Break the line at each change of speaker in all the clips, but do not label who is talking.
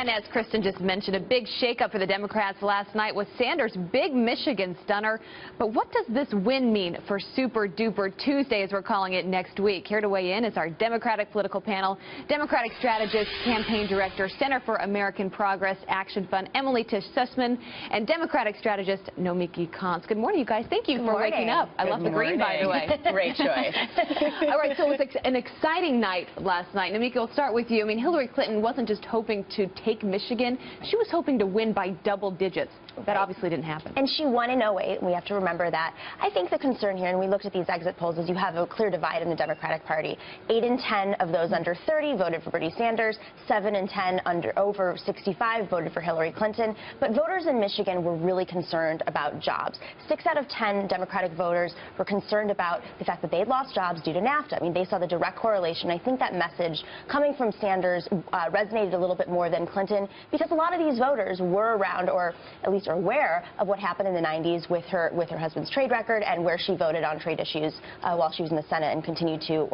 And as Kristen just mentioned, a big shakeup for the Democrats last night with Sanders' big Michigan stunner. But what does this win mean for Super Duper Tuesday, as we're calling it, next week? Here to weigh in is our Democratic political panel, Democratic strategist, campaign director, Center for American Progress Action Fund, Tisch Sussman, and Democratic strategist, Nomiki, Konst. Good morning, you guys. Thank you for waking up. I love the green, by the way.
Great choice.
All right, so it was an exciting night last night. Nomiki, we'll start with you. I mean, Hillary Clinton wasn't just hoping to take Michigan. She was hoping to win by double digits. That obviously didn't happen.
And she won in 08. We have to remember that. I think the concern here, and we looked at these exit polls, is you have a clear divide in the Democratic Party. 8 in 10 of those under 30 voted for Bernie Sanders. 7 in 10 over 65 voted for Hillary Clinton. But voters in Michigan were really concerned about jobs. 6 out of 10 Democratic voters were concerned about the fact that they'd lost jobs due to NAFTA. I mean, they saw the direct correlation. I think that message coming from Sanders resonated a little bit more than Clinton, because a lot of these voters were around, or at least are aware of what happened in the 90s with her husband's trade record, and where she voted on trade issues while she was in the Senate and continued to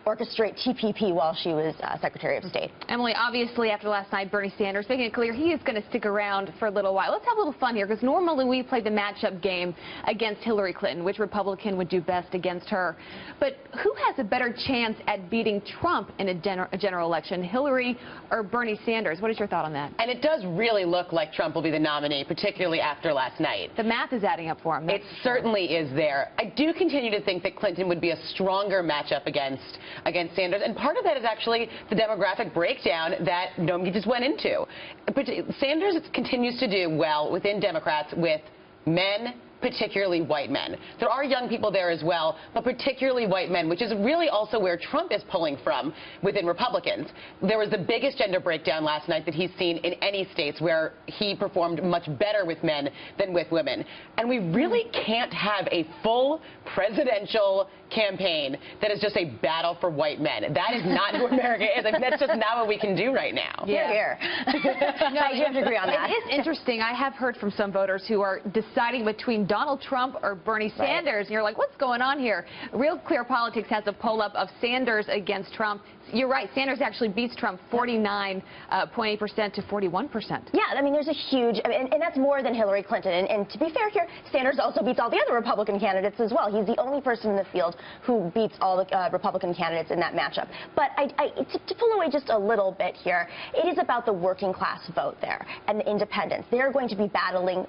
orchestrate TPP while she was Secretary of State.
Emily, obviously after last night, Bernie Sanders making it clear he is going to stick around for a little while. Let's have a little fun here, because normally we play the matchup game against Hillary Clinton, which Republican would do best against her. But who has a better chance at beating Trump in a general election, Hillary or Bernie Sanders? What is your thought on that?
And it does really look like Trump will be the nominee, particularly after last night.
The math is adding up for him.
It certainly is there. I do continue to think that Clinton would be a stronger matchup against Sanders, and part of that is actually the demographic breakdown that Nomiki just went into. But Sanders continues to do well within Democrats with men, particularly white men. There are young people there as well, but particularly white men, which is really also where Trump is pulling from within Republicans. There was the biggest gender breakdown last night that he's seen in any states, where he performed much better with men than with women. And we really can't have a full presidential campaign that is just a battle for white men. That is not who America is. I mean, that's just not what we can do right now.
Yeah.
Here. No, you have to agree on that.
It is interesting. I have heard from some voters who are deciding between Donald Trump or Bernie Sanders, right. And you're like, what's going on here? Real Clear Politics has a poll up of Sanders against Trump. You're right. Sanders actually beats Trump 49.8% to 41%.
Yeah, I mean, there's a huge, and that's more than Hillary Clinton. And to be fair here, Sanders also beats all the other Republican candidates as well. He's the only person in the field who beats all the Republican candidates in that matchup. But to pull away just a little bit here, it is about the working class vote there and the independents. They're going to be battling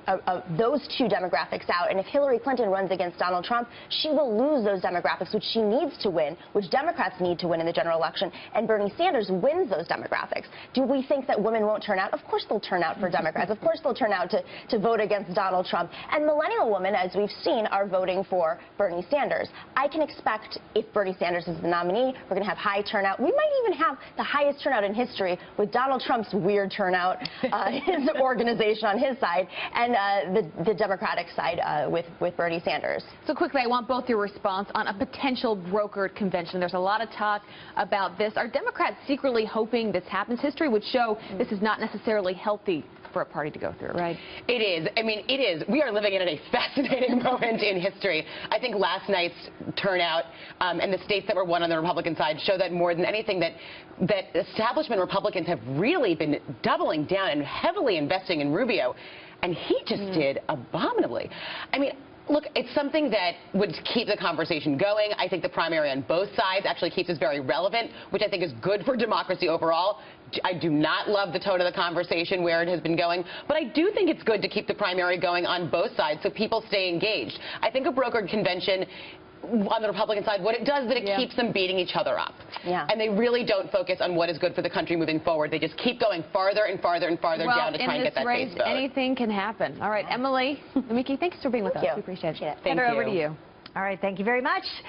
those two demographics out. And if Hillary Clinton runs against Donald Trump, she will lose those demographics, which she needs to win, which Democrats need to win in the general election. And Bernie Sanders wins those demographics. Do we think that women won't turn out? Of course they'll turn out for Democrats. Of course they'll turn out to vote against Donald Trump. And millennial women, as we've seen, are voting for Bernie Sanders. I can expect, if Bernie Sanders is the nominee, we're going to have high turnout. We might even have the highest turnout in history, with Donald Trump's weird turnout, his organization on his side, and the Democratic side with Bernie Sanders.
So quickly, I want both your response on a potential brokered convention. There's a lot of talk about this. Are Democrats secretly hoping this happens? History would show this is not necessarily healthy for a party to go through, right? It is.
I mean, it is. We are living in a fascinating moment in history. I think last night's turnout and the states that were won on the Republican side show that more than anything that establishment Republicans have really been doubling down and heavily investing in Rubio, and he just did abominably. I mean, look, it's something that would keep the conversation going. I think the primary on both sides actually keeps us very relevant, which I think is good for democracy overall. I do not love the tone of the conversation where it has been going, but I do think it's good to keep the primary going on both sides so people stay engaged. I think a brokered convention on the Republican side, what it does is that it keeps them beating each other up.
Yeah.
And they really don't focus on what is good for the country moving forward. They just keep going farther and farther and farther down to try and get that base vote.
Anything can happen. All right, Emily, Nomiki, thanks for being with us. We appreciate it.
Thank you.
Over to you.
All right, thank you very much.